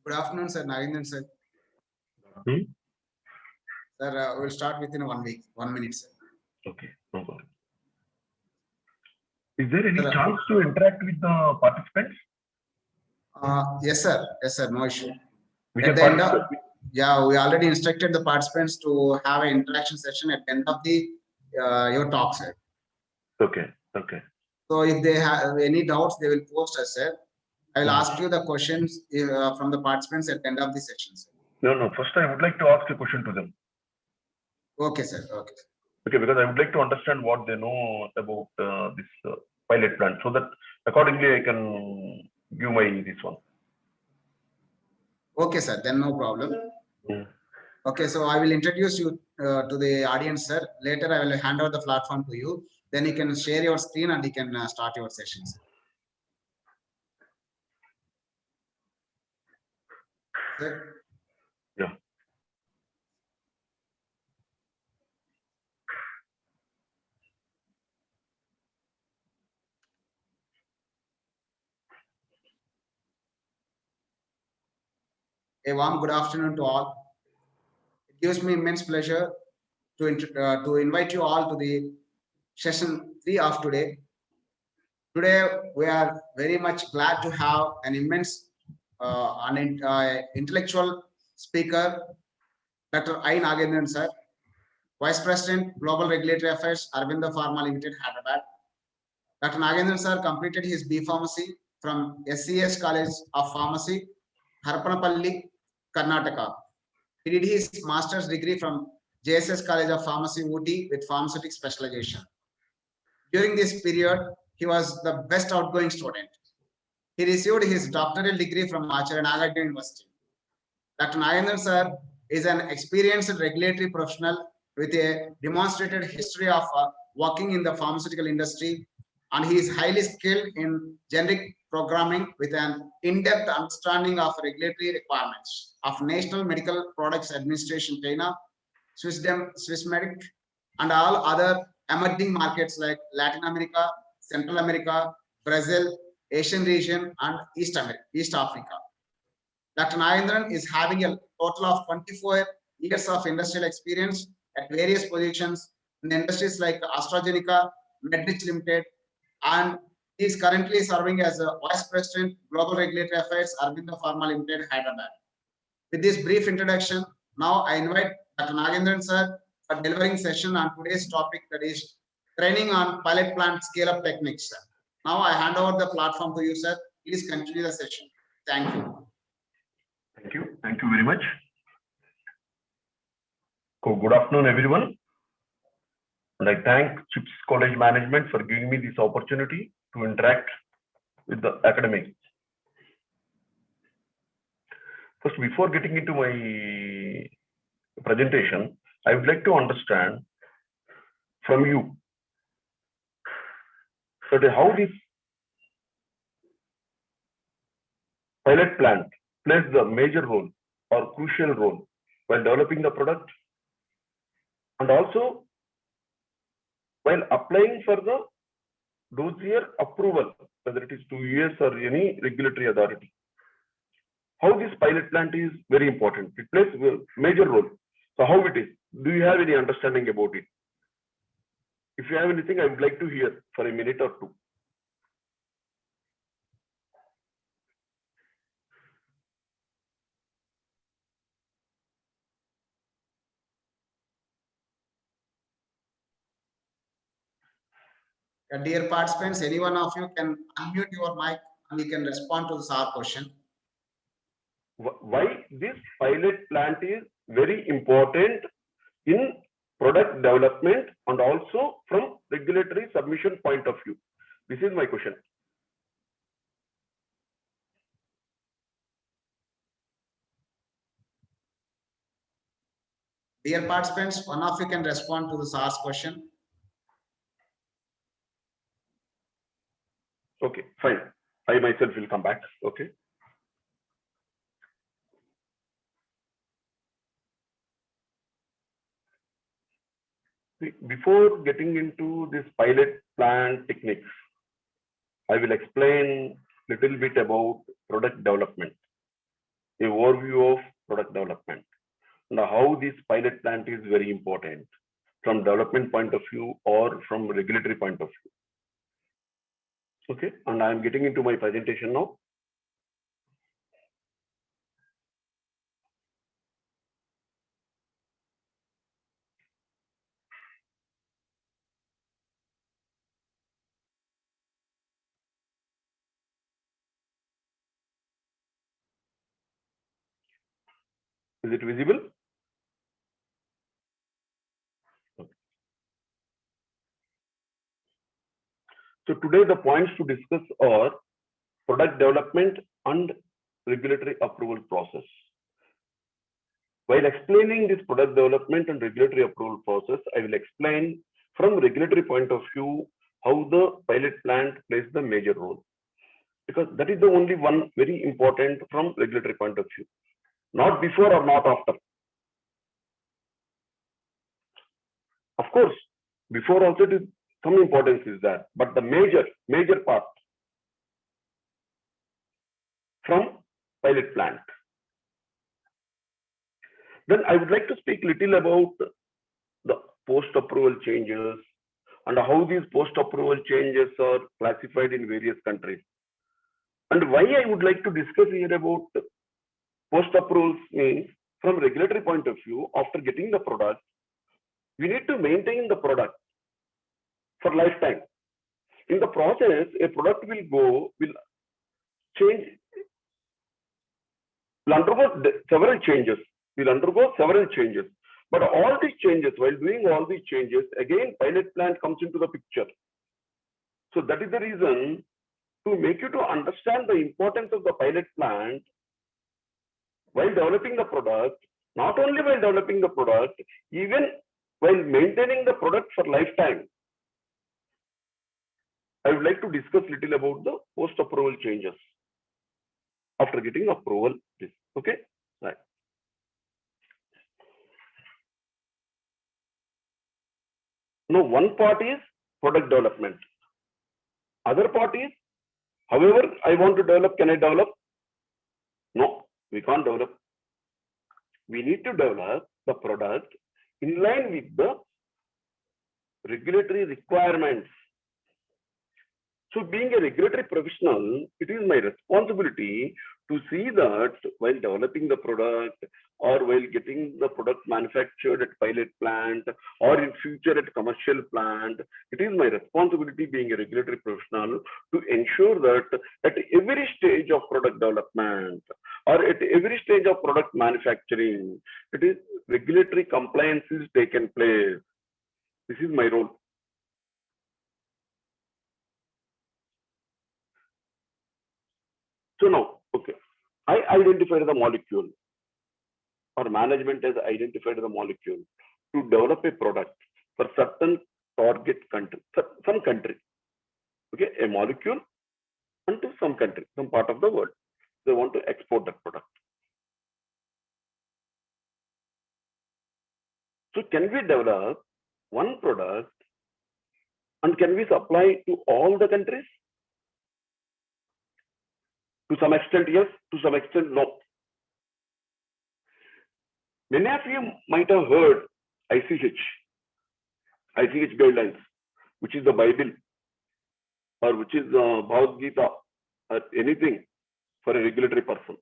Good afternoon, sir. Narendran, sir. Hmm? Sir, we'll start within 1 week, 1 minute, sir. Okay, no problem. Is there any Sir, chance to interact with the participants? yes, sir. Yes, sir. No issue. With At the the end of, participants? yeah, we already instructed the participants to have an interaction session at the end of the your talk, sir. Okay, okay. So if they have any doubts, they will post us, sir. I will Hmm. ask you the questions from the participants at the end of the session, sir. No. First, I would like to ask a question to them. Okay, sir. Okay. Okay, because I would like to understand what they know about this pilot plant, so that accordingly I can give my this one. Okay, sir. Then no problem. Hmm. Okay, so I will introduce you to the audience, sir. Later, I will hand over the platform to you. Then you can share your screen and you can start your sessions. Sir. Yeah. A warm good afternoon to all. It gives me immense pleasure to invite you all to the session 3 of today. Today, we are very much glad to have an immense intellectual speaker, Dr. I. Nagendran, sir, Vice President, Global Regulatory Affairs, Aurobindo Pharma Limited, Hyderabad. Dr. Nagendran, sir, completed his B Pharmacy from SCS College of Pharmacy, Harpanapalli, Karnataka. He did his master's degree from JSS College of Pharmacy, Ooty, with pharmaceutic specialization. During this period, he was the best outgoing student. He received his doctoral degree from Acharya Nagarjuna University. Dr. Nagendran sir is an experienced regulatory professional with a demonstrated history of working in the pharmaceutical industry, and he is highly skilled in generic programming with an in-depth understanding of regulatory requirements of National Medical Products Administration, China, Swissmedic, and all other emerging markets like Latin America, Central America, Brazil, Asian region, and East Africa. Dr. Nagendran is having a total of 24 years of industrial experience at various positions in industries like AstraZeneca, Medrich Limited, and he is currently serving as a Vice President, Global Regulatory Affairs, Aurobindo Pharma Limited, Hyderabad. With this brief introduction, now I invite Dr. Nagendran sir for delivering session on today's topic, that is training on pilot plant scale-up techniques, sir. Now I hand over the platform to you, sir. Please continue the session. Thank you. Thank you. Thank you very much. So, good afternoon, everyone. And I thank CHIPS College Management for giving me this opportunity to interact with the academics. First, before getting into my presentation, I would like to understand from you that how this pilot plant plays the major role or crucial role while developing the product, and also while applying for the dossier approval, whether it is 2 years or any regulatory authority. How this pilot plant is very important. It plays a major role. So how it is? Do you have any understanding about it? If you have anything, I would like to hear for a minute or two. Dear participants, any one of you can unmute your mic and you can respond to this our question. Why this pilot plant is very important in product development and also from regulatory submission point of view? This is my question. Dear participants, one of you can respond to the SARS question. Okay, fine. I myself will come back. Okay. Before getting into this pilot plant techniques, I will explain little bit about product development. a overview of product development and how this pilot plant is very important from development point of view or from regulatory point of view. Okay, and I'm getting into my presentation now. Is it visible? Okay. So today the points to discuss are product development and regulatory approval process. While explaining this product development and regulatory approval process, I will explain from regulatory point of view how the pilot plant plays the major role. Because that is the only one very important from regulatory point of view. Not before or not after. Of course, before also it is some importance is there, but the major part from pilot plant. Then I would like to speak little about the post-approval changes and how these post-approval changes are classified in various countries. And why I would like to discuss here about post-approvals means from regulatory point of view, after getting the product, we need to maintain the product for lifetime. In the process, a product will change, will undergo several changes. But all these changes, while doing all these changes, again, pilot plant comes into the picture. So that is the reason to make you to understand the importance of the pilot plant while developing the product, not only while developing the product, even while maintaining the product for lifetime. I would like to discuss little about the post-approval changes after getting approval. Okay, right. Now, one part is product development. Other part is, however I want to develop, can I develop? No, we can't develop. We need to develop the product in line with the regulatory requirements. So being a regulatory professional, it is my responsibility to see that while developing the product or while getting the product manufactured at pilot plant or in future at commercial plant, it is my responsibility being a regulatory professional to ensure that at every stage of product development or at every stage of product manufacturing, it is regulatory compliance is taken place. This is my role. So now, okay, I identified the molecule or management has identified the molecule to develop a product for certain target country, some country, okay, a molecule into some country, some part of the world. They want to export that product. So can we develop one product and can we supply to all the countries? To some extent, yes. To some extent, no. Many of you might have heard ICH guidelines, which is the Bible or which is the Bhagavad Gita or anything for a regulatory person.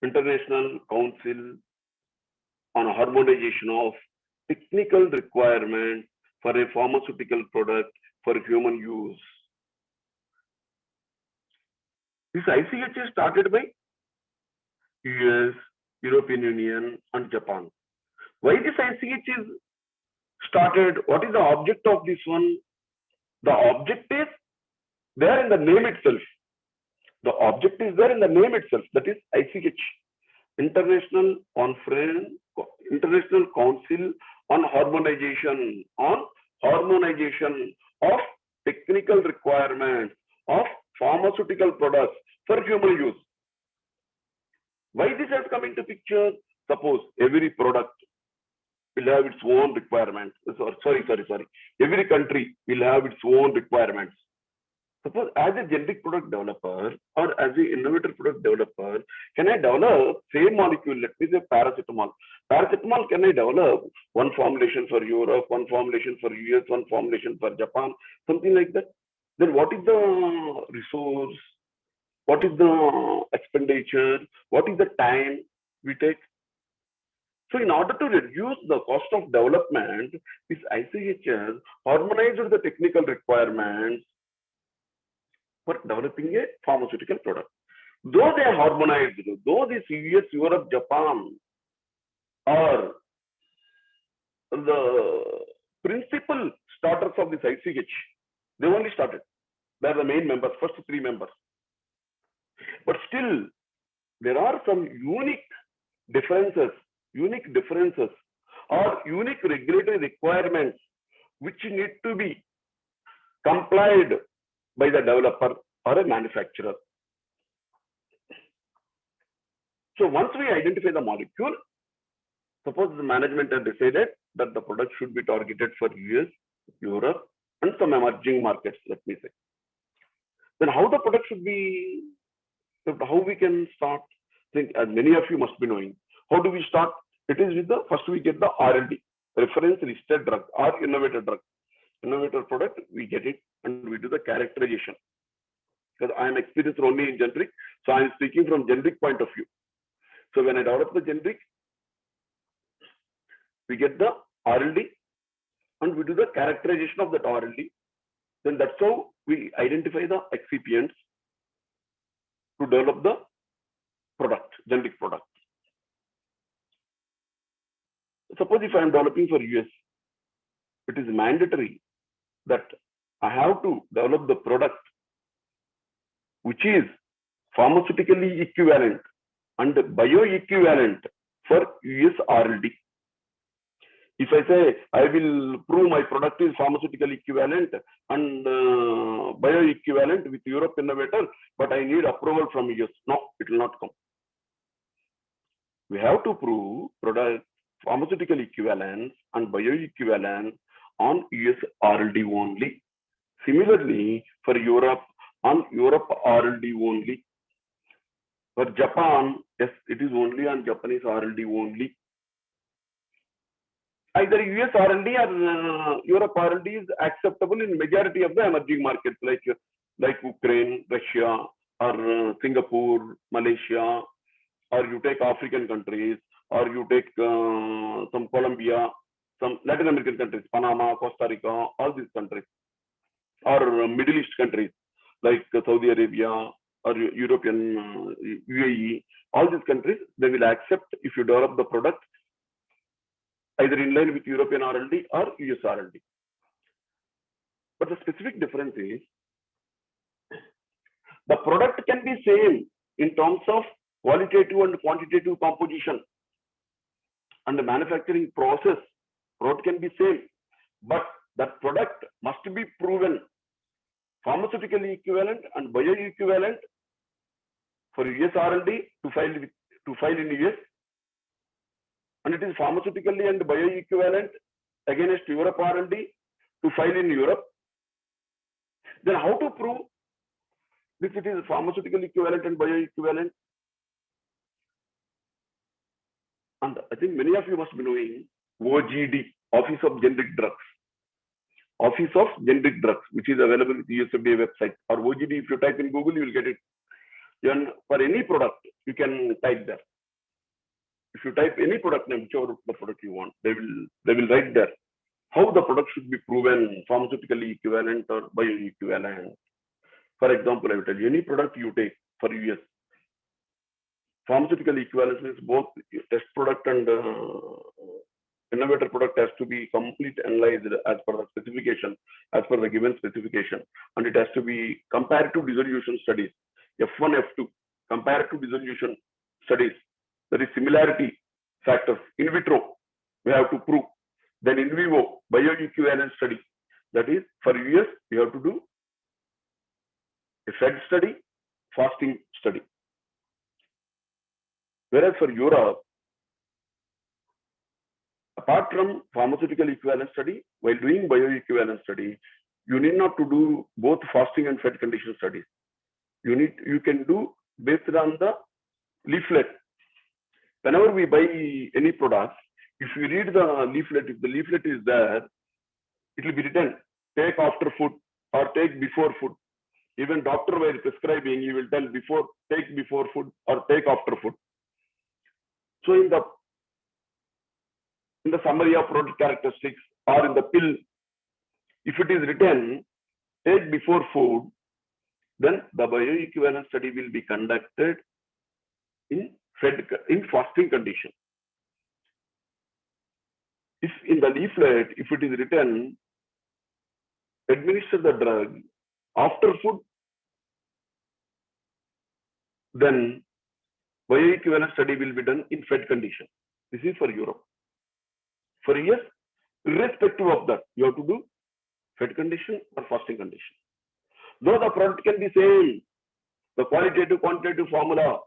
International Council on Harmonization of Technical Requirements for a Pharmaceutical Product for Human Use. This ICH is started by US, European Union, and Japan. Why this ICH is started? What is the object of this one? The object is there in the name itself. The object is there in the name itself. That is ICH, International Council on Harmonization of Technical Requirements of Pharmaceutical Products for human use. Why this has come into picture? Suppose every product will have its own requirements. Sorry. Every country will have its own requirements. Suppose as a generic product developer or as an innovator product developer, can I develop same molecule? Let me say paracetamol. Paracetamol, can I develop one formulation for Europe, one formulation for US, one formulation for Japan, something like that? Then what is the resource? What is the expenditure? What is the time we take? So in order to reduce the cost of development, this ICHS harmonized the technical requirements for developing a pharmaceutical product. Though they are harmonized, though this US, Europe, Japan are the principal starters of this ICH, they only started. They are the main members, first three members. But still, there are some unique differences or unique regulatory requirements which need to be complied by the developer or a manufacturer. So once we identify the molecule, suppose the management has decided that the product should be targeted for US, Europe, and some emerging markets, let me say. Then how the product should be, how we can start? I think as many of you must be knowing, how do we start? It is with the, first we get the R&D, reference listed drug or innovator drug. Innovator product, we get it and we do the characterization. Because I am experienced only in generic, so I am speaking from generic point of view. So when I develop the generic, we get the R&D and we do the characterization of that R&D. Then that's how we identify the excipients to develop the product, generic product. Suppose if I am developing for US, it is mandatory that I have to develop the product which is pharmaceutically equivalent and bioequivalent for US R&D. If I say I will prove my product is pharmaceutical equivalent and bioequivalent with Europe innovator, but I need approval from US, no, it will not come. We have to prove product pharmaceutical equivalence and bioequivalence on US R&D only. Similarly, for Europe, on Europe R&D only. For Japan, yes, it is only on Japanese R&D only. Either US R&D or Europe R&D is acceptable in majority of the emerging markets like Ukraine, Russia, or Singapore, Malaysia, or you take African countries, or you take some Colombia, some Latin American countries, Panama, Costa Rica, all these countries, or Middle East countries like Saudi Arabia or European UAE, all these countries, they will accept if you develop the product either in line with European R&D or US R&D. But the specific difference is the product can be same in terms of qualitative and quantitative composition, and the manufacturing process, product can be same, but that product must be proven pharmaceutically equivalent and bioequivalent for US R&D to file in US, and it is pharmaceutically and bioequivalent against Europe R&D to file in Europe. Then how to prove if it is pharmaceutical equivalent and bioequivalent? And I think many of you must be knowing OGD, Office of Generic Drugs. Office of Generic Drugs, which is available with the USFDA website. Or OGD, if you type in Google, you will get it. And for any product, you can type there. If you type any product name, whichever the product you want, they will write there how the product should be proven pharmaceutically equivalent or bioequivalent. For example, I will tell you any product you take for US, pharmaceutical equivalence means both test product and innovator product has to be complete analyzed as per the specification, as per the given specification, and it has to be comparative dissolution studies, F1, F2, comparative dissolution studies. There is similarity factors in vitro, we have to prove. Then in vivo, bioequivalence study. That is, for US, we have to do a fed study, fasting study. Whereas for Europe, apart from pharmaceutical equivalence study, while doing bioequivalence study, you need not to do both fasting and fed condition studies. You can do based on the leaflet. Whenever we buy any product, if you read the leaflet, if the leaflet is there, it will be written, take after food or take before food. Even doctor while prescribing, he will tell take before food or take after food. So in the summary of product characteristics or in the pill, if it is written, take before food, then the bioequivalence study will be conducted in fasting condition. If in the leaflet, if it is written, administer the drug after food, then bioequivalence study will be done in fed condition. This is for Europe. For US, irrespective of that, you have to do fed condition or fasting condition. Though the product can be same, the qualitative, quantitative formula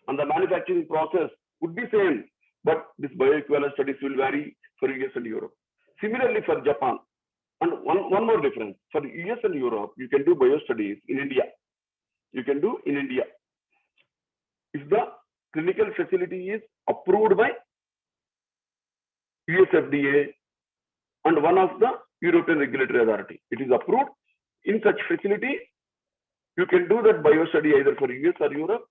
and the manufacturing process would be same, but this bioequivalence studies will vary for US and Europe. Similarly for Japan. And one more difference, for US and Europe, you can do bio studies in India. You can do in India. If the clinical facility is approved by US FDA and one of the European regulatory authority, it is approved. In such facility, you can do that bio study either for US or Europe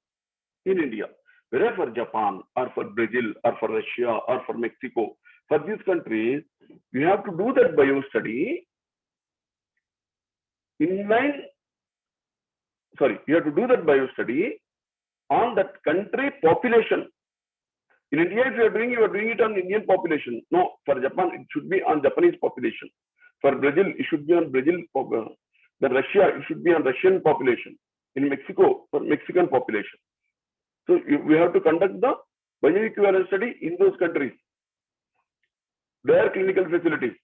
in India. Whereas for Japan or for Brazil or for Russia or for Mexico, for these countries, you have to do that bio study you have to do that bio study on that country population. In India, if you are doing it on Indian population. No, for Japan, it should be on Japanese population. For Brazil, it should be on Brazil. Then Russia, it should be on Russian population. In Mexico, for Mexican population. So we have to conduct the bioequivalence study in those countries, their clinical facilities.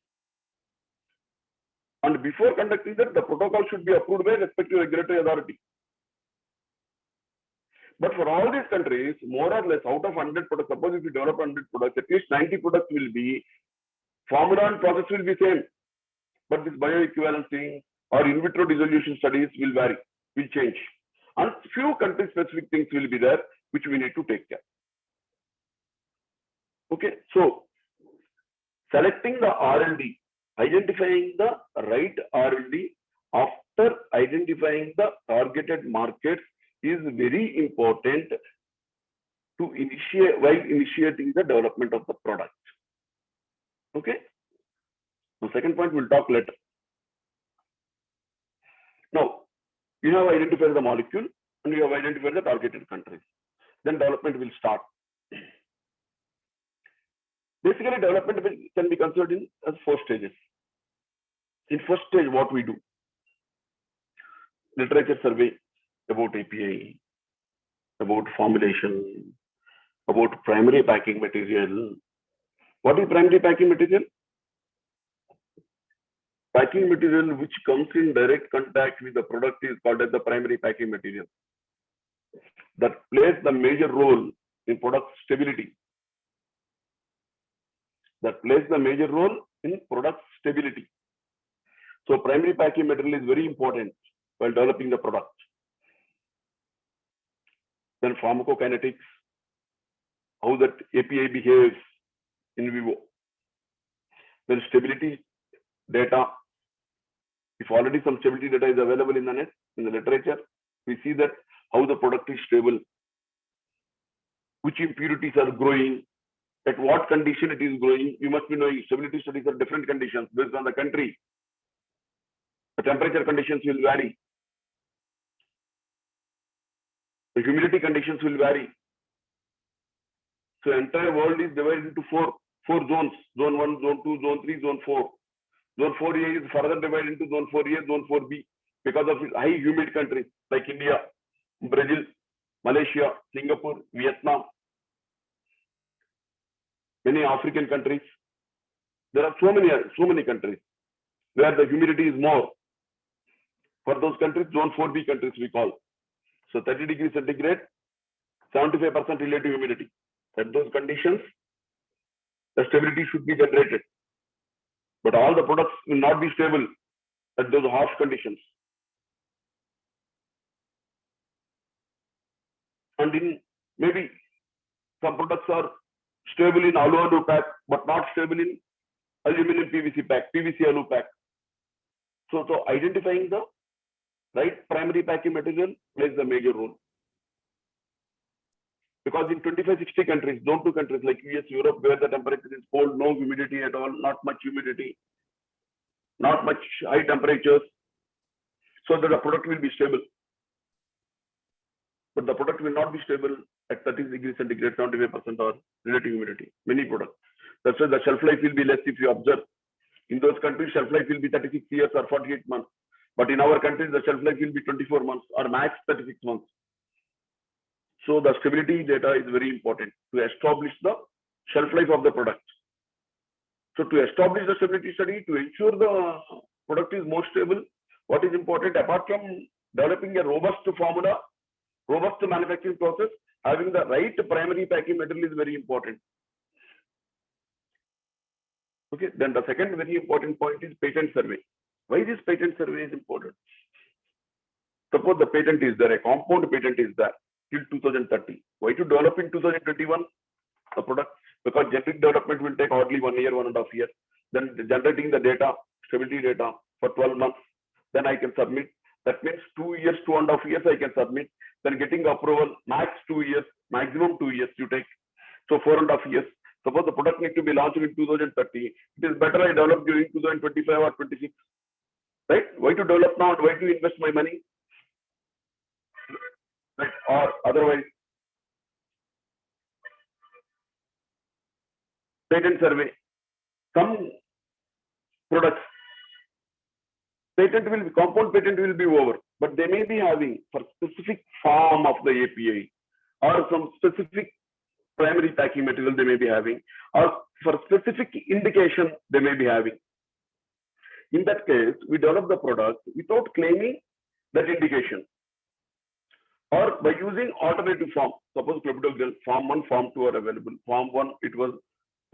And before conducting that, the protocol should be approved by respective regulatory authority. But for all these countries, more or less out of 100 products, suppose if you develop 100 products, at least 90 products will be, formula and process will be same. But this bioequivalence thing or in vitro dissolution studies will vary, will change. And few country specific things will be there, which we need to take care. Okay, so selecting the R&D, identifying the right R&D after identifying the targeted markets is very important to initiate while initiating the development of the product. Okay. The second point we'll talk later. Now, you have identified the molecule and you have identified the targeted countries. Then development will start. Basically, development can be considered in as 4 stages. In first stage, what we do? Literature survey about API, about formulation, about primary packing material. What is primary packing material? Packing material which comes in direct contact with the product is called as the primary packing material. That plays the major role in product stability. That plays the major role in product stability. So primary packing material is very important while developing the product. Then pharmacokinetics, how that API behaves in vivo. Then stability data. If already some stability data is available in the net, in the literature, we see that how the product is stable, which impurities are growing, at what condition it is growing. You must be knowing stability studies are different conditions based on the country. The temperature conditions will vary. The humidity conditions will vary. So entire world is divided into four zones: zone 1, zone 2, zone 3, zone 4. Zone 4A is further divided into zone 4A, zone 4B because of its high humid countries like India, Brazil, Malaysia, Singapore, Vietnam, many African countries. There are so many countries where the humidity is more. For those countries, zone 4B countries we call. So 30 degrees centigrade, 75% relative humidity. At those conditions, the stability should be generated. But all the products will not be stable. at those harsh conditions. And in maybe some products are stable in alu pack, but not stable in aluminum PVC pack, PVC alu pack. So identifying the right primary packing material plays the major role. Because in 25-60 countries, zone 2 countries like US, Europe, where the temperature is cold, no humidity at all, not much humidity, not much high temperatures, so that the product will be stable. But the product will not be stable at 30 degrees centigrade, 75% or relative humidity. Many products. That's why the shelf life will be less if you observe. In those countries, shelf life will be 36 years or 48 months. But in our countries, the shelf life will be 24 months or max 36 months. So the stability data is very important to establish the shelf life of the product. So to establish the stability study, to ensure the product is more stable, what is important, apart from developing a robust formula, robust manufacturing process, having the right primary packing material is very important. Okay, then the second very important point is patent survey. Why this patent survey is important? Suppose the patent is there, a compound patent is there till 2030. Why to develop in 2021 the product? Because generic development will take hardly 1 year, 1.5 years. Then generating the data, stability data for 12 months, then I can submit. That means 2 years, 2.5 years I can submit. Then getting approval, max 2 years, maximum 2 years you take. So 4.5 years. Suppose the product needs to be launched in 2030. It is better I develop during 2025 or 26. Right? Why to develop now and why to invest my money? Right? Or otherwise, patent survey. Some products, compound patent will be over, but they may be having for specific form of the API or some specific primary packing material they may be having, or for specific indication they may be having. In that case, we develop the product without claiming that indication, or by using alternative form. Suppose clopidogrel form 1, form 2 are available. Form 1,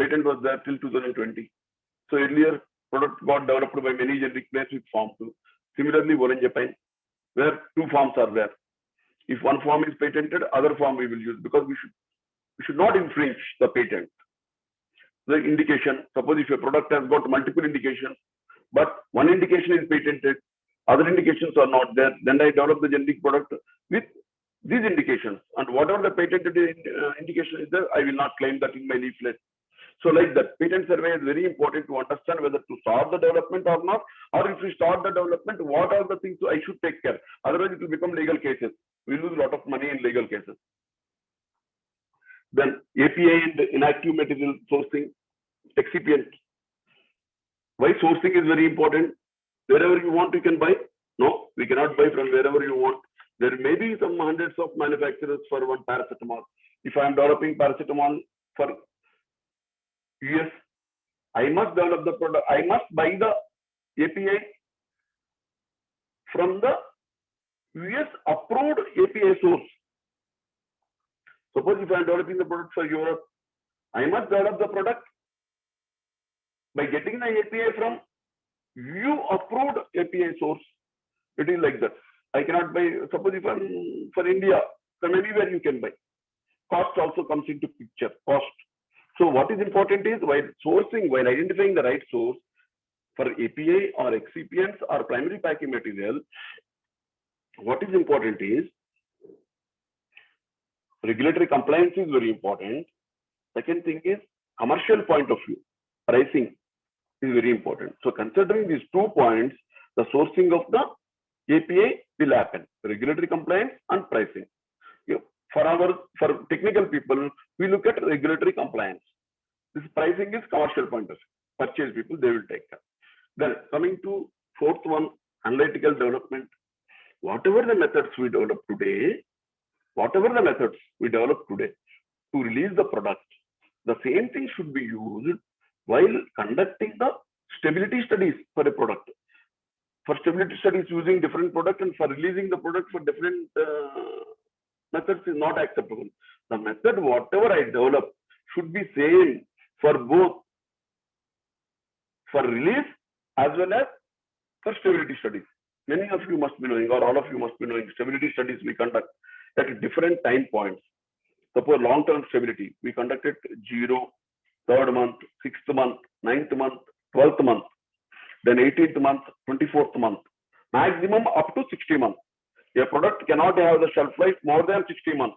patent was there till 2020. So earlier product got developed by many generic players with form 2. Similarly, Vorenjapine, where 2 forms are there. If one form is patented, other form we will use, because we should not infringe the patent. The indication, suppose if a product has got multiple indications, but one indication is patented, other indications are not there, then I develop the generic product with these indications, and whatever the patented indication is there, I will not claim that in my leaflet. So like that, patent survey is very important to understand whether to start the development or not, or if we start the development, what are the things I should take care. Otherwise, it will become legal cases. We lose a lot of money in legal cases. Then API and inactive material sourcing, excipient. Why sourcing is very important? Wherever you want, you can buy. No, we cannot buy from wherever you want. There may be some hundreds of manufacturers for one paracetamol. If I am developing paracetamol for US, I must develop the product. I must buy the API from the US approved API source. Suppose if I am developing the product for Europe, I must develop the product by getting the API from EU approved API source. It is like that. I cannot buy, suppose if I'm for India, from anywhere you can buy. Cost also comes into picture, cost. So what is important is while sourcing, while identifying the right source for API or excipients or primary packing material, what is important is regulatory compliance is very important. Second thing is commercial point of view, pricing is very important. So considering these 2 points, the sourcing of the API will happen, regulatory compliance and pricing. For technical people, we look at regulatory compliance. This pricing is commercial point of view. Purchase people, they will take care. Then coming to 4th one, analytical development. Whatever the methods we develop today to release the product, the same thing should be used while conducting the stability studies for a product. For stability studies using different product and for releasing the product for different methods is not acceptable. The method, whatever I develop, should be same for both, for release as well as For stability studies, many of you must be knowing, or all of you must be knowing, stability studies we conduct at different time points. Suppose long-term stability, we conducted 0, 3rd month, 6th month, 9th month, 12th month, then 18th month, 24th month, maximum up to 60 months. A product cannot have the shelf life more than 60 months.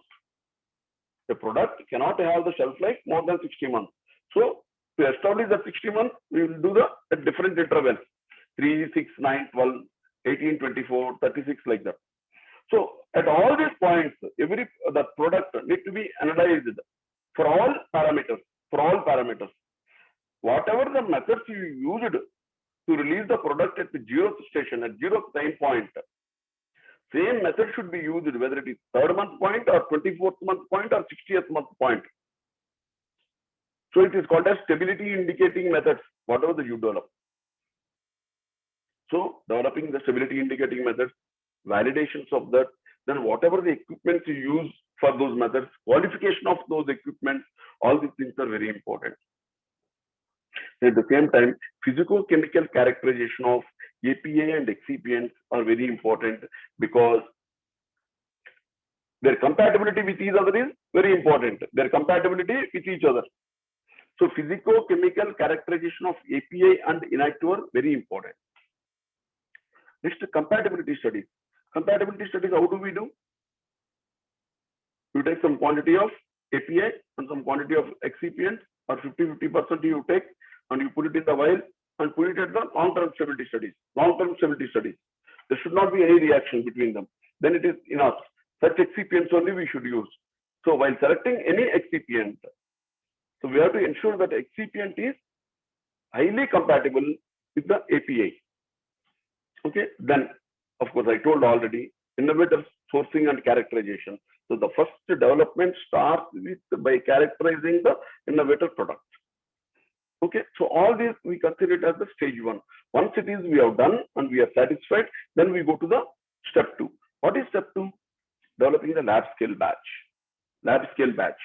A product cannot have the shelf life more than 60 months. So to establish the 60 months, we will do the at different intervals, 3, 6, 9, 12, 18, 24, 36, like that. So at all these points, the product need to be analyzed for all parameters, Whatever the methods you used to release the product at the 0th station, at 0th time point, same method should be used, whether it is 3rd month point or 24th month point or 60th month point. So it is called as stability indicating methods, whatever that you develop. So developing the stability indicating methods, validations of that, then whatever the equipment you use for those methods, qualification of those equipment, all these things are very important. At the same time, physico-chemical characterization of APA and excipients are very important because their compatibility with each other is very important. Their compatibility with each other. So physico-chemical characterization of APA and inactive are very important. Next, compatibility studies. Compatibility studies, how do we do? You take some quantity of APA and some quantity of excipient, or 50-50% you take and you put it in the vial and put it at the long-term stability studies. Long-term stability studies. There should not be any reaction between them. Then it is enough. Such excipients only we should use. So while selecting any excipient, so we have to ensure that excipient is highly compatible with the APA. Okay, then of course I told already, innovative sourcing and characterization. So the first development starts with by characterizing the innovative product. Okay, so all these we consider it as the stage 1. Once it is we have done and we are satisfied, then we go to the step 2. What is step 2? Developing the lab scale batch. Lab scale batch.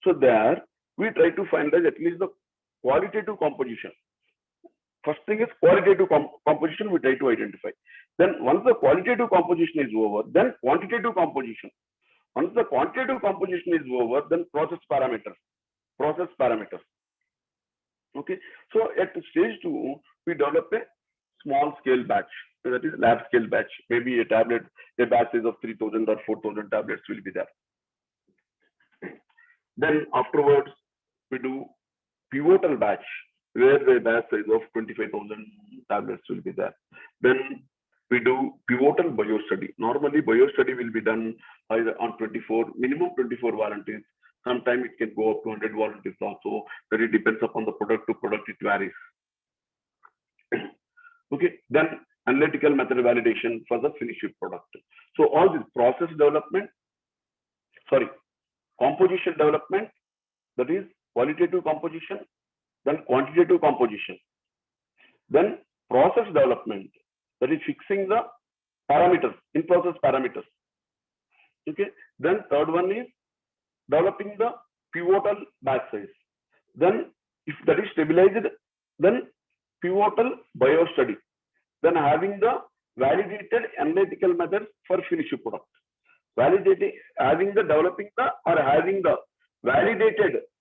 So there we try to finalize at least the qualitative composition. First thing is qualitative composition we try to identify. Then once the qualitative composition is over, then quantitative composition. Once the quantitative composition is over, then process parameters. Okay, so at stage 2, we develop a small scale batch, that is lab scale batch. Maybe a batch size of 3,000 or 4,000 tablets will be there. Then afterwards, we do pivotal batch, where the batch size of 25,000 tablets will be there. Then we do pivotal bio study. Normally, bio study will be done either on minimum 24 volunteers. Sometimes it can go up to 100 volunteers also. But it depends upon the product to product, it varies. Okay, then analytical method validation for the finished product. So all this composition development, that is qualitative composition, then quantitative composition, then process development, that is fixing the parameters, in-process parameters. Okay, then third one is developing the pivotal batch size. Then if that is stabilized, then pivotal bio study. Then having the validated analytical methods for finished product. Having the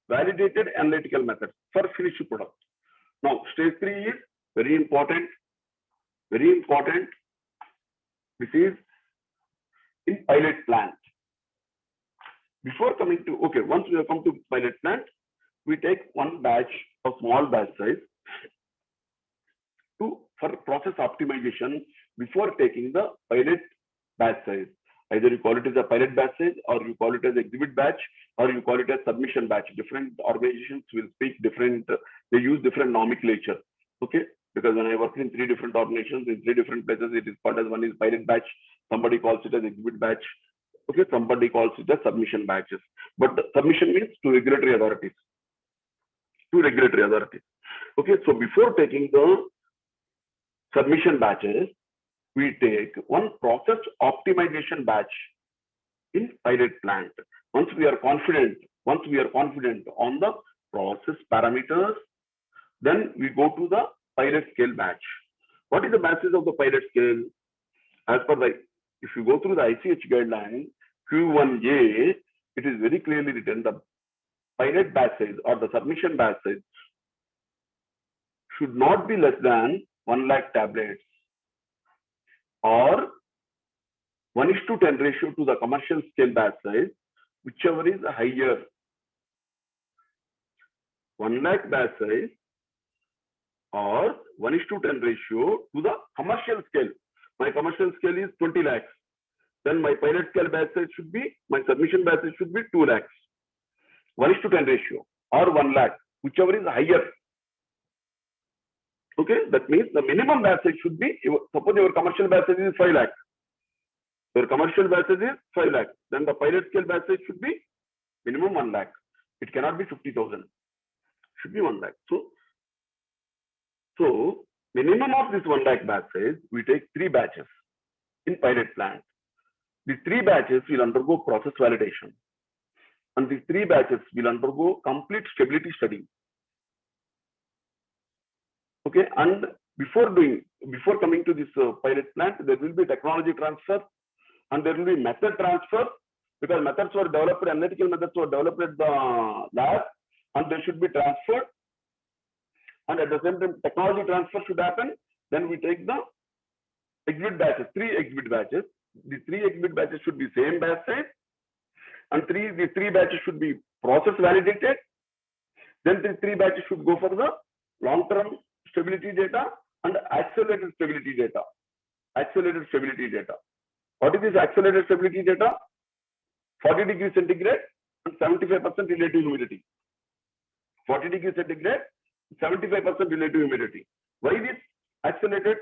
validated analytical methods for finished product. Now stage 3 is very important. This is in pilot plant. Before coming to, okay, once we have come to pilot plant, we take one batch of small batch size for process optimization before taking the pilot batch size. Either you call it as a pilot batch size, or you call it as exhibit batch, or you call it as submission batch. Different organizations will speak different, they use different nomenclature. Okay, because when I work in 3 different organizations, in 3 different places, it is called as one is pilot batch, somebody calls it as exhibit batch. Okay, somebody calls it as submission batches. But the submission means to regulatory authorities. Okay, so before taking the submission batches, we take one process optimization batch in pilot plant. Once we are confident on the process parameters, then we go to the pilot scale batch. What is the batch size of the pilot scale? As per the, if you go through the ICH guideline, Q1A, it is very clearly written the pilot batch size or the submission batch size should not be less than 1 lakh tablets or 1:10 ratio to the commercial scale batch size, whichever is higher. 1 lakh batch size or 1:10 ratio to the commercial scale. My commercial scale is 20 lakhs. Then my pilot scale batch size should be, my submission batch size should be 2 lakhs. 1:10 ratio or 1 lakh, whichever is higher. Okay, that means the minimum batch size should be, suppose your commercial batch size is 5 lakhs. Your commercial batch size is 5 lakhs. Then the pilot scale batch size should be minimum 1 lakh. It cannot be 50,000. Should be 1 lakh. So minimum of this 1 lakh batch size, we take 3 batches in pilot plant. These 3 batches will undergo process validation. And these 3 batches will undergo complete stability study. Okay, and before coming to this pilot plant, there will be technology transfer and there will be method transfer, because methods were developed, analytical methods were developed at the lab and they should be transferred. And at the same time, technology transfer should happen. Then we take the exhibit batches, 3 exhibit batches. The 3 exhibit batches should be same batch size, and the 3 batches should be process validated. Then the 3 batches should go for the long-term stability data and accelerated stability data. Accelerated stability data. What is this accelerated stability data? 40 degrees centigrade and 75% relative humidity. 40 degrees centigrade, 75% relative humidity. Why this accelerated?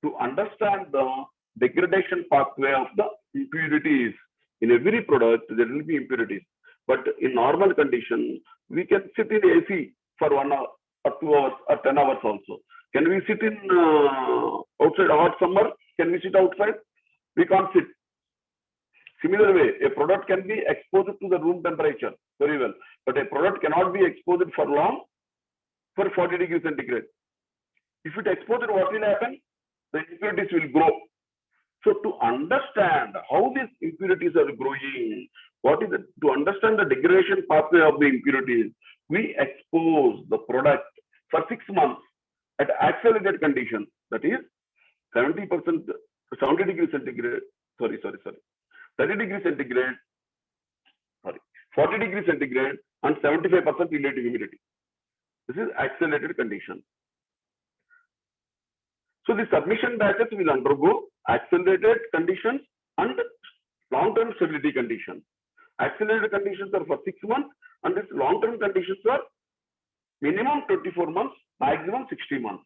To understand the degradation pathway of the impurities. In every product, there will be impurities. But in normal condition, we can sit in AC for 1 hour or 2 hours or 10 hours also. Can we sit in outside hot summer? Can we sit outside? We can't sit. Similar way, a product can be exposed to the room temperature very well, but a product cannot be exposed for long for 40 degrees centigrade. If it exposed, what will happen? The impurities will grow. So to understand how these impurities are growing, to understand the degradation pathway of the impurities, we expose the product for 6 months at accelerated conditions, that is 70 degrees centigrade, 30 degrees centigrade, 40 degrees centigrade and 75% relative humidity. This is accelerated condition. So the submission batches will undergo accelerated conditions and long-term stability conditions. Accelerated conditions are for 6 months and these long-term conditions are minimum 24 months, maximum 60 months.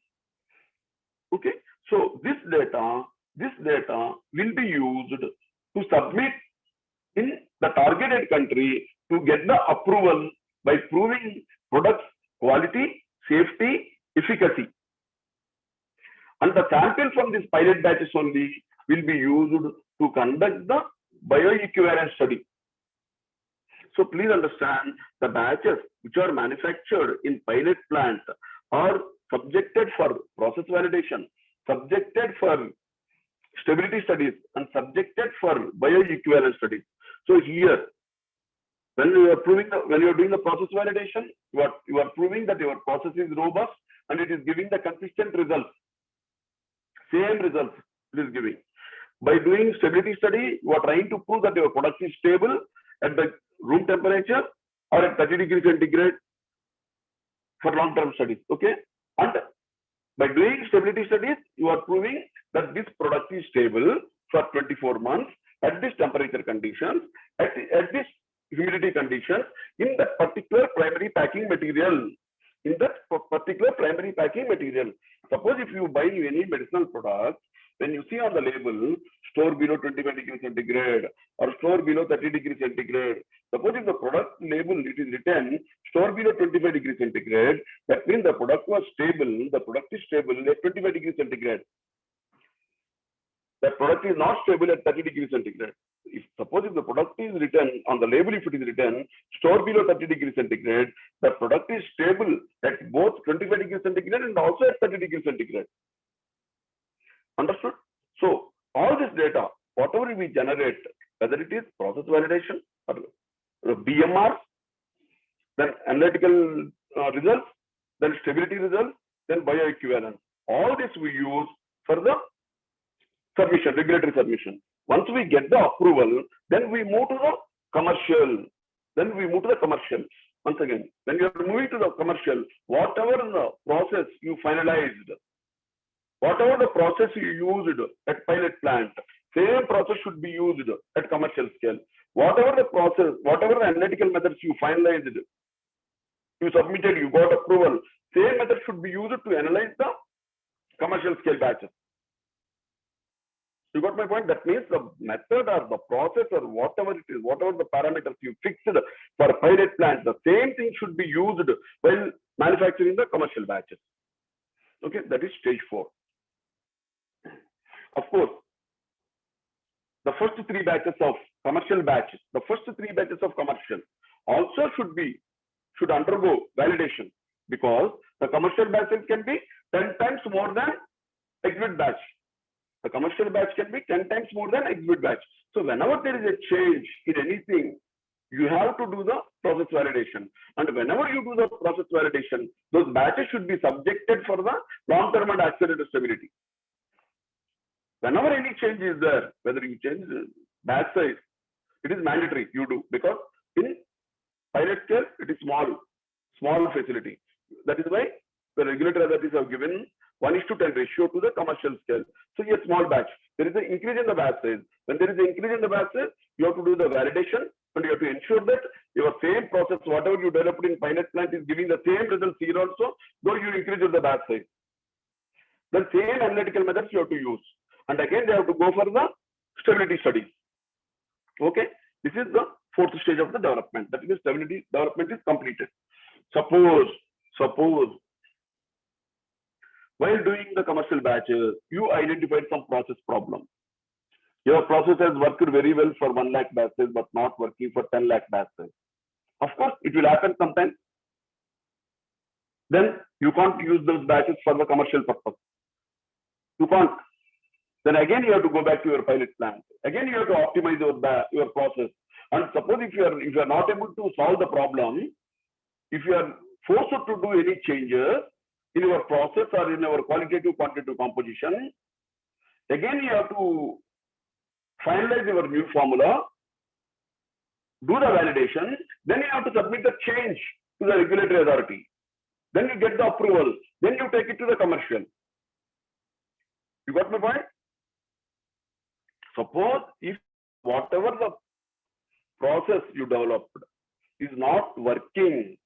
Okay, so this data will be used to submit in the targeted country to get the approval by proving products quality, safety, efficacy. And the sample from these pilot batches only will be used to conduct the bioequivalence study. So please understand, the batches which are manufactured in pilot plant are subjected for process validation, subjected for stability studies, and subjected for bioequivalence studies. So here, when you are doing the process validation, you are proving that your process is robust and it is giving the consistent results. Same results it is giving. By doing stability study, you are trying to prove that your product is stable at the room temperature or at 30 degrees centigrade for long-term studies. Okay, and by doing stability studies, you are proving that this product is stable for 24 months at this temperature conditions, at this humidity conditions, in that particular primary packing material. In that particular primary packing material. Suppose if you buy any medicinal product, when you see on the label, store below 25 degrees centigrade or store below 30 degrees centigrade. Suppose if the product label, it is written store below 25 degrees centigrade, that means the product was stable, the product is stable at 25 degrees centigrade. the product is not stable at 30 degrees centigrade. If suppose if the product is written on the label, if it is written store below 30 degrees centigrade, the product is stable at both 25 degrees centigrade and also at 30 degrees centigrade. Understood? So all this data, whatever we generate, whether it is process validation or BMR, then analytical results, then stability results, then bioequivalence. All this we use for the submission, regulatory submission. Once we get the approval, then we move to the commercial. Once again, when you are moving to the commercial, whatever the process you finalized, whatever the process you used at pilot plant, same process should be used at commercial scale. Whatever the process, whatever the analytical methods you finalized, you submitted, you got approval, same method should be used to analyze the commercial scale batches. You got my point? That means the method or the process or whatever it is, whatever the parameters you fixed for a pilot plant, the same thing should be used while manufacturing the commercial batches. Okay, that is stage 4. Of course, the first 3 batches of commercial batches, also should undergo validation, because the commercial batches can be 10 times more than exhibit batch. The commercial batch can be 10 times more than exhibit batch. So whenever there is a change in anything, you have to do the process validation. And whenever you do the process validation, those batches should be subjected for the long-term and accelerated stability. Whenever any change is there, whether you change batch size, it is mandatory you do, because in pilot scale, it is small facility. That is why the regulatory authorities have given 1:10 ratio to the commercial scale. So a small batch, there is an increase in the batch size. When there is an increase in the batch size, you have to do the validation, and you have to ensure that your same process, whatever you developed in pilot plant, is giving the same results here also, though you increase the batch size. The same analytical methods you have to use. And again, they have to go for the stability studies. Okay, this is the 4th stage of the development. That is, stability development is completed. Suppose while doing the commercial batches, you identified some process problem. Your process has worked very well for 1 lakh batches, but not working for 10 lakh batches. Of course, it will happen sometimes. Then you can't use those batches for the commercial purpose. You can't. Then again, you have to go back to your pilot plant. Again, you have to optimize your process. And suppose if you are not able to solve the problem, if you are forced to do any changes in your process or in our qualitative quantitative composition, again you have to finalize your new formula, do the validation, then you have to submit the change to the regulatory authority. Then you get the approval, then you take it to the commercial. You got my point? Suppose if whatever the process you developed is not working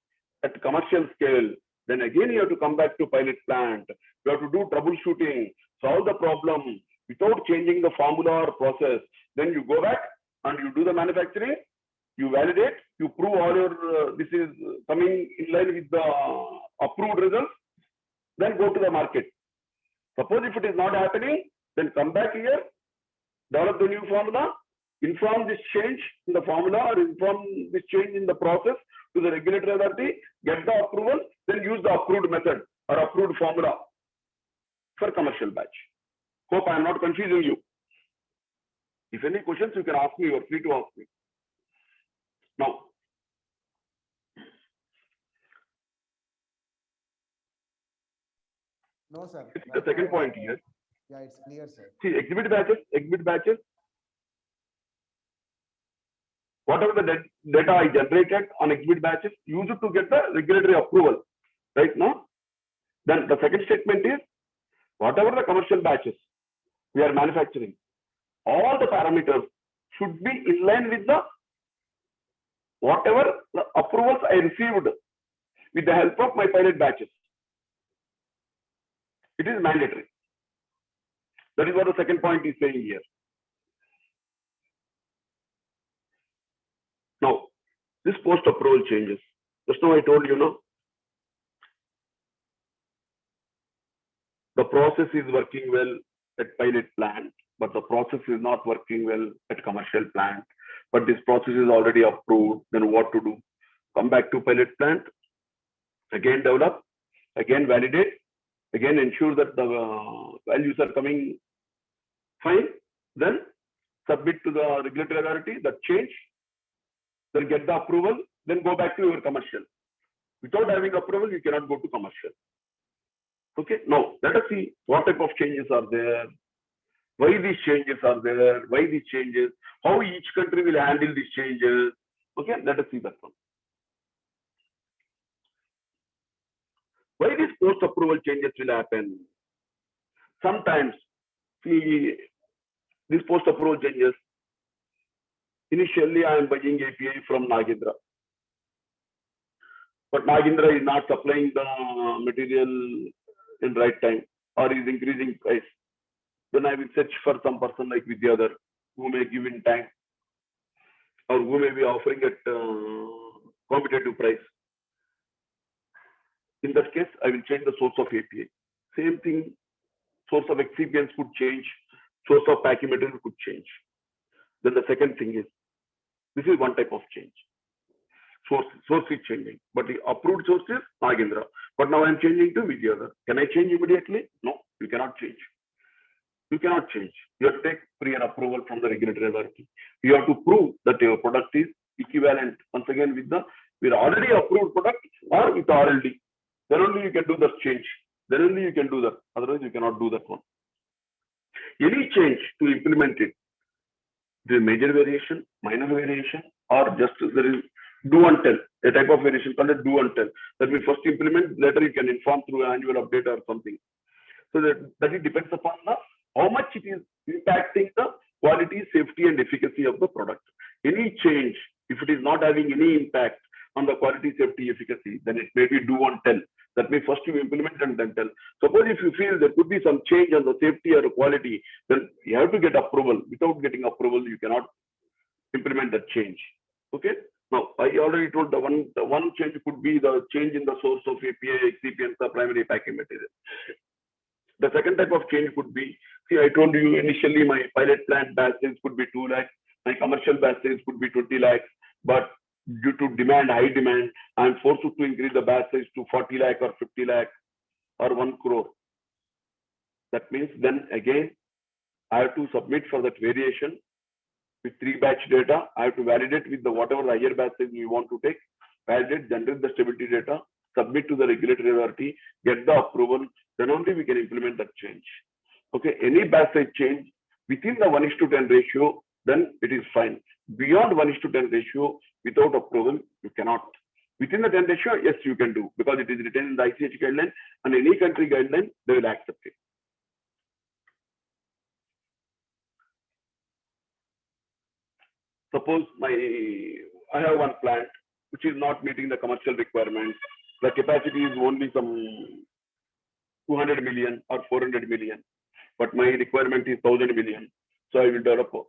at commercial scale, then again you have to come back to pilot plant. You have to do troubleshooting, solve the problem without changing the formula or process. Then you go back and you do the manufacturing, you validate, you prove all your this is coming in line with the approved results, then go to the market. Suppose if it is not happening, then come back here, develop the new formula, inform this change in the formula or inform this change in the process to the regulatory authority, get the approval, then use the approved method or approved formula for commercial batch. Hope I am not confusing you. If any questions, you can ask me. You are free to ask me. Now, No, sir. the second point here. Yeah, it's clear, sir. See, exhibit batches, whatever the data I generated on exhibit batches, use it to get the regulatory approval, right now. Then the second statement is, whatever the commercial batches we are manufacturing, all the parameters should be in line with the whatever the approvals I received with the help of my pilot batches. It is mandatory. That is what the second point is saying here. Now, this post-approval changes. Just now I told you, the process is working well at pilot plant, but the process is not working well at commercial plant, but this process is already approved, then what to do? Come back to pilot plant, again develop, again validate, again ensure that the values are coming fine, then submit to the regulatory authority that change, then get the approval, then go back to your commercial. Without having approval, you cannot go to commercial. Okay, now let us see what type of changes are there, why these changes are there, why these changes, how each country will handle these changes. Okay, let us see that one. Why these post-approval changes will happen? Sometimes, see, these post-approval changes, initially I am buying API from Nagendra, but Nagendra is not supplying the material in right time or is increasing price. Then I will search for some person like Vidyadhar who may give in time or who may be offering at competitive price. In that case, I will change the source of API. Same thing, source of excipients could change, source of packing material could change. Then the second thing is, this is one type of change. Source is changing, but the approved source is Nagendra. But now I'm changing to Vidyadhar. Can I change immediately? No, you cannot change. You cannot change. You have to take prior approval from the regulatory authority. You have to prove that your product is equivalent once again with already approved product or with RLD. Then only you can do that change. Then only you can do that. Otherwise, you cannot do that one. Any change to implement it, the major variation, minor variation, or just there is do and tell, a type of variation called a do and tell. That we first implement, later you can inform through annual update or something. So that it depends upon how much it is impacting the quality, safety, and efficacy of the product. Any change, if it is not having any impact on the quality, safety, efficacy, then it may be do and tell. That may first you implement and then tell. Suppose if you feel there could be some change on the safety or quality, then you have to get approval. Without getting approval, you cannot implement that change. Okay. Now, I already told the one change could be the change in the source of API, excipients, the primary packing material. The second type of change could be, see, I told you initially my pilot plant batch sales could be 2 lakhs, my commercial batch sales could be 20 lakhs, but due to demand, high demand, I am forced to increase the batch size to 40 lakh or 50 lakh or 1 crore. That means then again, I have to submit for that variation with 3 batch data. I have to validate with the whatever the higher batch size we want to take, validate, generate the stability data, submit to the regulatory authority, get the approval, then only we can implement that change. Okay, any batch size change within the 1:10 ratio, then it is fine. Beyond 1:10 ratio, without approval, you cannot. Within the 10 ratio, yes, you can do, because it is written in the ICH guideline and any country guideline, they will accept it. Suppose I have one plant which is not meeting the commercial requirements. The capacity is only some 200 million or 400 million, but my requirement is 1000 million. So I will develop a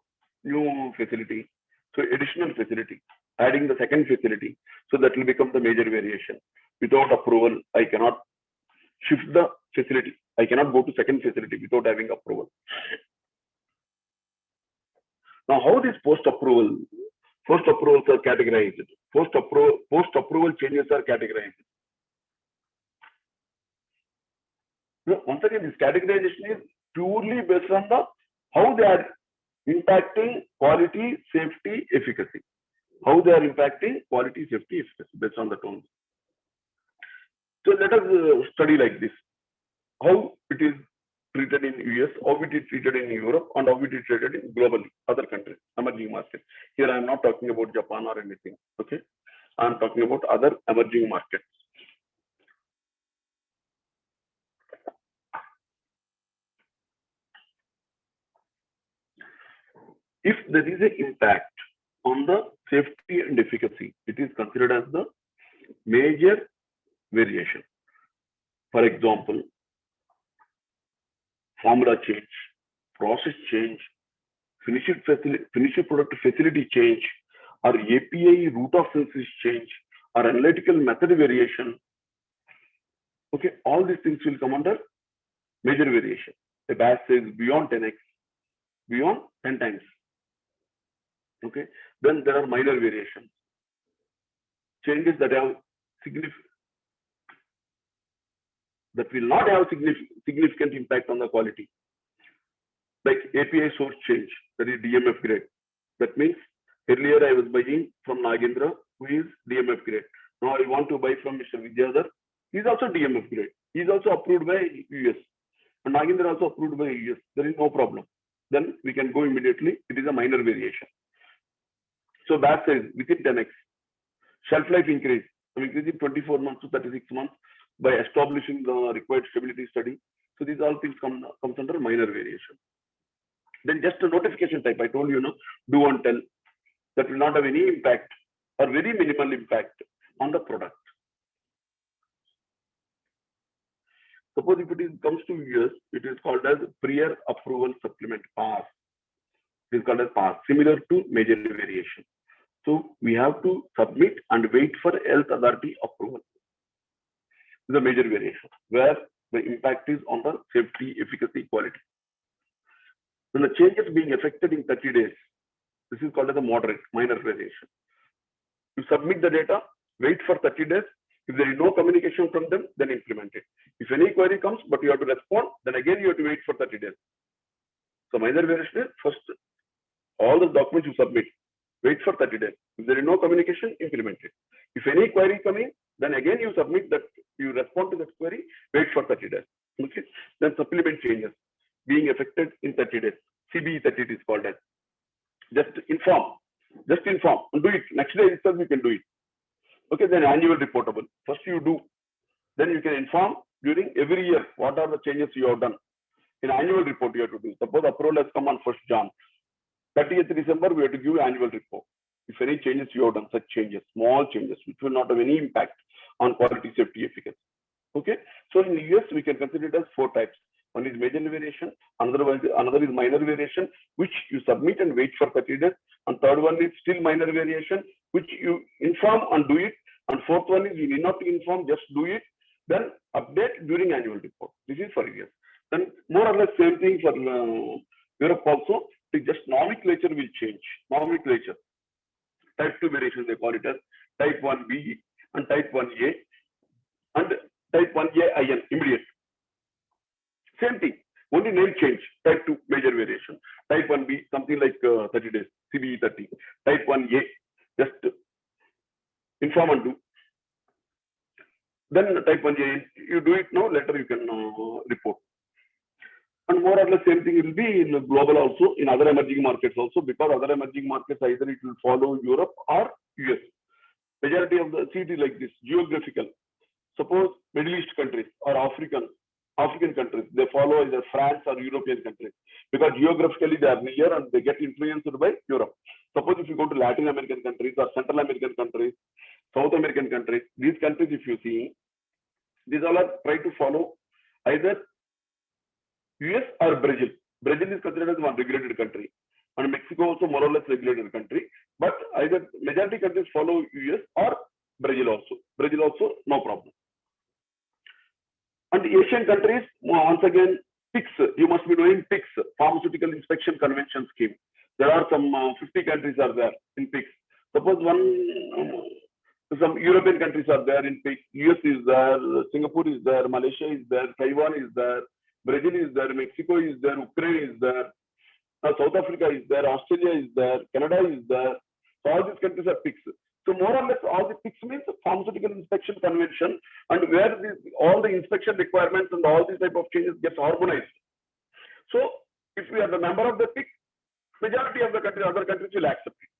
new facility. So additional facility, adding the second facility. So that will become the major variation. Without approval, I cannot shift the facility. I cannot go to second facility without having approval. Now, how this post-approvals are categorized? Post-approval changes are categorized. Once again, this categorization is purely based on how they are impacting quality, safety, efficacy. How they are impacting quality, safety, efficacy based on the terms. So let us study like this. How it is treated in US, how it is treated in Europe, and how it is treated in globally, other countries, emerging markets. Here I am not talking about Japan or anything. Okay, I am talking about other emerging markets. If there is an impact on the safety and efficacy, it is considered as the major variation. For example, formula change, process change, finished product facility change, or API route of synthesis change, or analytical method variation. Okay, all these things will come under major variation. A batch size beyond 10x, beyond 10 times. Okay, then there are minor variations, changes that have that will not have significant impact on the quality, like API source change, that is DMF grade. That means earlier I was buying from Nagendra, who is DMF grade. Now I want to buy from Mr. Vidyadhar. He is also DMF grade. He is also approved by US. And Nagendra also approved by US. There is no problem. Then we can go immediately. It is a minor variation. So batch size within 10x. Shelf life increase. I'm increasing 24 months to 36 months by establishing the required stability study. So these all things comes under minor variation. Then just a notification type. I told you, do and tell. That will not have any impact or very minimal impact on the product. Suppose if it comes to US, it is called as prior approval supplement, PAS. It is called as PAS, similar to major variation. So we have to submit and wait for health authority approval. This is a major variation where the impact is on the safety, efficacy, quality. When the changes being affected in 30 days, this is called as a moderate, minor variation. You submit the data, wait for 30 days. If there is no communication from them, then implement it. If any query comes, but you have to respond, then again you have to wait for 30 days. So minor variation is first, all the documents you submit, wait for 30 days. If there is no communication, implement it. If any query coming, then again you submit that, you respond to that query, wait for 30 days. Okay. Then supplement changes being affected in 30 days. CBE 30 is called as. Just inform and do it. Next day itself you can do it. Okay, then annual reportable. First you do, then you can inform during every year what are the changes you have done. In annual report you have to do. Suppose approval has come on 1st Jan. 30th December we have to give annual report. If any changes you have done, such changes, small changes, which will not have any impact on quality, safety, efficacy. Okay, so in US we can consider it as 4 types. One is major variation, another is minor variation, which you submit and wait for 30 days. And third one is still minor variation, which you inform and do it. And fourth one is you need not inform, just do it. Then update during annual report. This is for US. Then more or less same thing for Europe also. Just nomenclature will change. Nomenclature. Type 2 variation they call it as type 1B and type 1A and type 1A IN, immediate. Same thing, only name change. Type 2 major variation. Type 1B something like 30 days, CBE 30. Type 1A just inform and do. Then type 1A, you do it now, later you can report. And more or less same thing will be in global also, in other emerging markets also, because other emerging markets either it will follow Europe or US. Majority of the seat is like this, geographical. Suppose Middle East countries or African countries, they follow either France or European countries, because geographically they are near and they get influenced by Europe. Suppose if you go to Latin American countries or Central American countries, South American countries, these countries if you see, these all are try to follow either US or Brazil. Brazil is considered as one regulated country, and Mexico also more or less regulated country. But either majority countries follow US or Brazil also. Brazil also no problem. And Asian countries, once again, PICS. You must be knowing PICS, Pharmaceutical Inspection Convention Scheme. There are some 50 countries are there in PICS. Suppose some European countries are there in PICS. US is there, Singapore is there, Malaysia is there, Taiwan is there, Brazil is there, Mexico is there, Ukraine is there, South Africa is there, Australia is there, Canada is there. So all these countries are PICS. So more or less all the PICS means Pharmaceutical Inspection Convention, and where all the inspection requirements and all these type of changes get harmonized. So if we are the member of the PICS, majority of the other countries will accept it.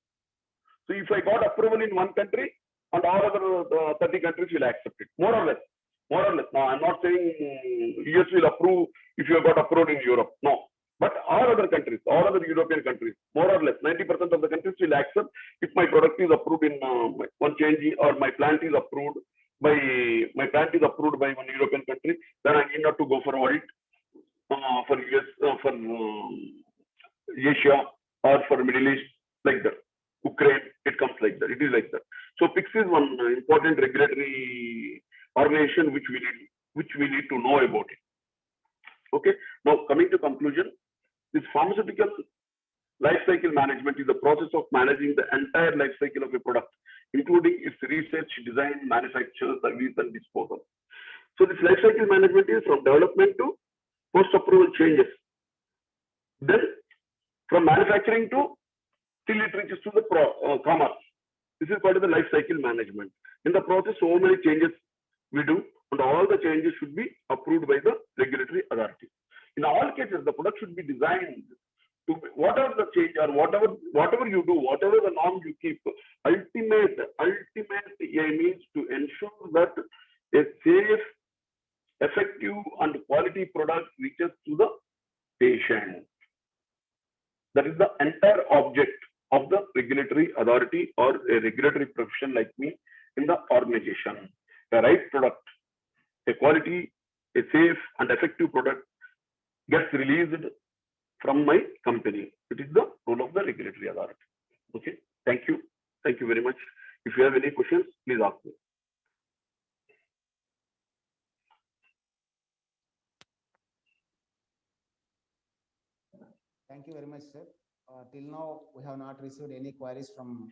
So if I got approval in one country, and all other 30 countries will accept it, more or less. Now I'm not saying US will approve if you have got approved in Europe, no. But all other countries, all other European countries, more or less 90% of the countries will accept if my product is approved in one change or my plant is approved by one European country, then I need not to go for audit for US, for Asia or for Middle East, like that. Ukraine, it comes like that. It is like that. So PICS is one important regulatory organization which we need to know about it. Okay. Now coming to conclusion, this pharmaceutical life cycle management is the process of managing the entire life cycle of a product, including its research, design, manufacture, service, and disposal. So this life cycle management is from development to post-approval changes. Then from manufacturing to till it reaches to the commerce. This is part of the life cycle management. In the process, so many changes we do, and all the changes should be approved by the regulatory authority. In all cases, the product should be designed to whatever the change or whatever you do, whatever the norm you keep. Ultimate aim is to ensure that a safe, effective, and quality product reaches to the patient. That is the entire object of the regulatory authority or a regulatory profession like me in the organization. The right product, a quality, a safe and effective product gets released from my company. It is the role of the regulatory authority. Okay, thank you. Thank you very much. If you have any questions, please ask me. Thank you very much, sir. Till now, we have not received any queries from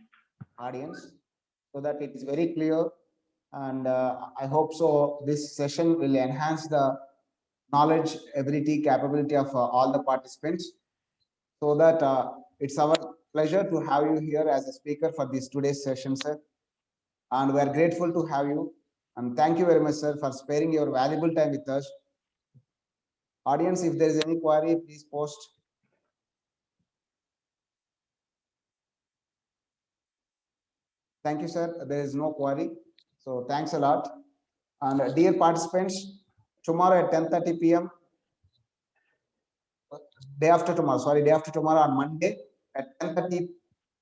audience, so that it is very clear. And I hope so. This session will enhance the knowledge, ability, capability of all the participants, so that it's our pleasure to have you here as a speaker for this today's session, sir. And we are grateful to have you. And thank you very much, sir, for sparing your valuable time with us. Audience, if there is any query, please post. Thank you, sir. There is no query. So thanks a lot. And dear participants, tomorrow at 10:30 p.m., day after tomorrow on Monday at 10:30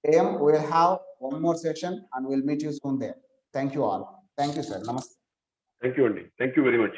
a.m., we will have one more session and we'll meet you soon there. Thank you all. Thank you, sir. Namaste. Thank you, Andy. Thank you very much.